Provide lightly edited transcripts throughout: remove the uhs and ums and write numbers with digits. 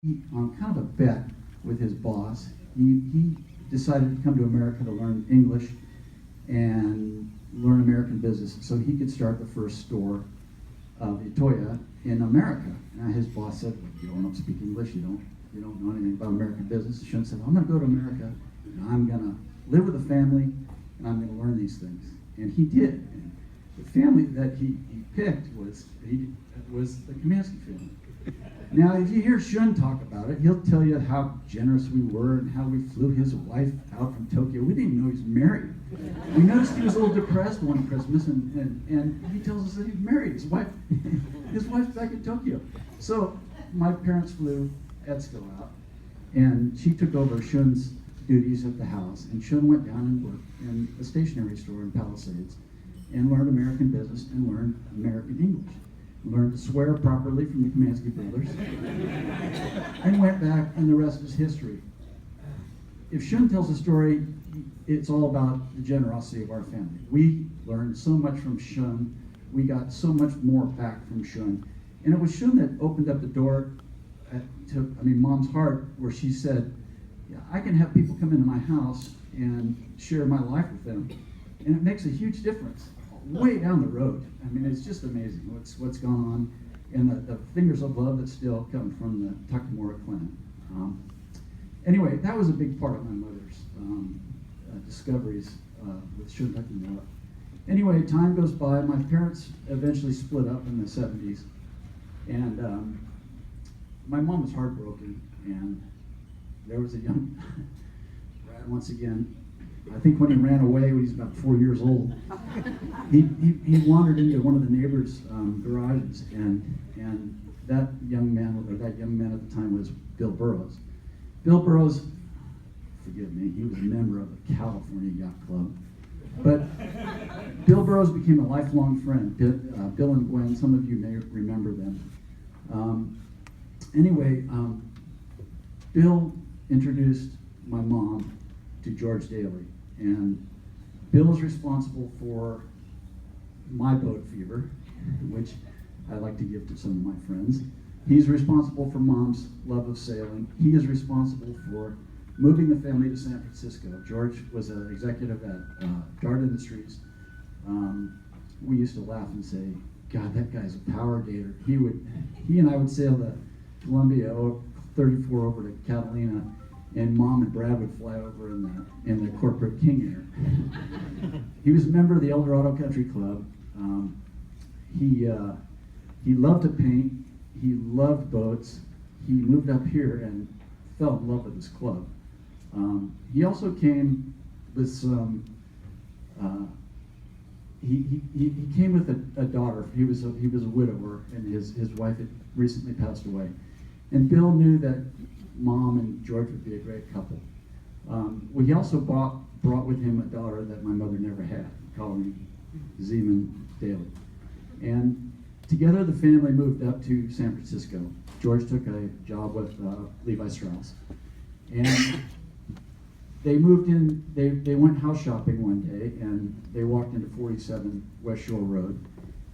On kind of a bet with his boss, he decided to come to America to learn English and learn American business so he could start the first store of Itoya in America. And his boss said, "You don't speak English, you don't know anything about American business." Shun said, "I'm going to go to America, and I'm going to live with a family, and I'm going to learn these things." And he did. And the family that he picked was the Kaminsky family. Now, if you hear Shun talk about it, he'll tell you how generous we were and how we flew his wife out from Tokyo. We didn't even know he was married. We noticed he was a little depressed one Christmas, and he tells us that he's married. His wife's back in Tokyo. So my parents flew Etsuko out, and she took over Shun's duties at the house. And Shun went down and worked in a stationery store in Palisades and learned American business and learned American English. Learned to swear properly from the Kaminsky brothers, and went back, and the rest is history. If Shun tells a story, it's all about the generosity of our family. We learned so much from Shun. We got so much more back from Shun. And it was Shun that opened up the door to Mom's heart, where she said, "Yeah, I can have people come into my house and share my life with them. And it makes a huge difference. Way down the road. It's just amazing what's gone on, and the fingers of love that still come from the Takamura clan. Anyway, that was a big part of my mother's discoveries with Shun Takamura. Anyway, time goes by. My parents eventually split up in the 70s, and my mom was heartbroken, and there was a young Brad once again. I think when he ran away when he was about 4 years old, he wandered into one of the neighbors' garages, and that young man at the time was Bill Burroughs. Bill Burroughs, forgive me, he was a member of the California Yacht Club, but Bill Burroughs became a lifelong friend. Bill and Gwen, some of you may remember them. Bill introduced my mom to George Daly, and Bill is responsible for my boat fever, which I like to give to some of my friends. He's responsible for Mom's love of sailing. He is responsible for moving the family to San Francisco. George was an executive at Dart Industries. We used to laugh and say, "God, that guy's a power gator." He and I would sail the Columbia 34 over to Catalina, and Mom and Brad would fly over in the corporate King Air. He was a member of the El Dorado Country Club. He loved to paint. He loved boats. He moved up here and fell in love with his club. He also came with some. He came with a daughter. He was a widower, and his wife had recently passed away. And Bill knew that Mom and George would be a great couple. He also brought with him a daughter that my mother never had, Colleen Zeman Daly. And together the family moved up to San Francisco. George took a job with Levi Strauss. And they moved in, they went house shopping one day, and they walked into 47 West Shore Road.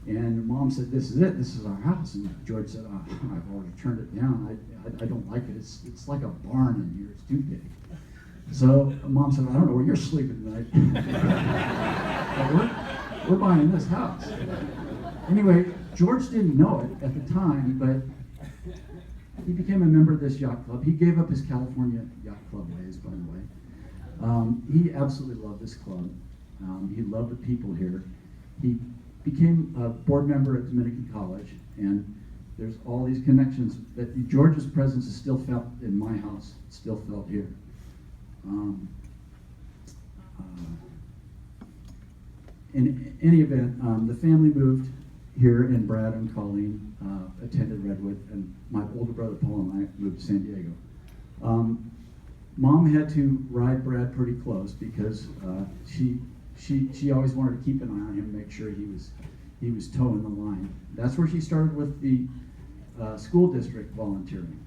And Mom said, "This is it, this is our house." And George said, "I've already turned it down. I don't like it. It's like a barn in here, it's too big." So Mom said, "I don't know where you're sleeping tonight." But we're buying this house. Anyway, George didn't know it at the time, but he became a member of this yacht club. He gave up his California Yacht Club ways, by the way. He absolutely loved this club. He loved the people here. He became a board member at Dominican College, and there's all these connections that George's presence is still felt in my house, still felt here. In any event, the family moved here, and Brad and Colleen attended Redwood, and my older brother Paul and I moved to San Diego. Mom had to ride Brad pretty close because she always wanted to keep an eye on him, make sure he was towing the line. That's where she started with the school district volunteering.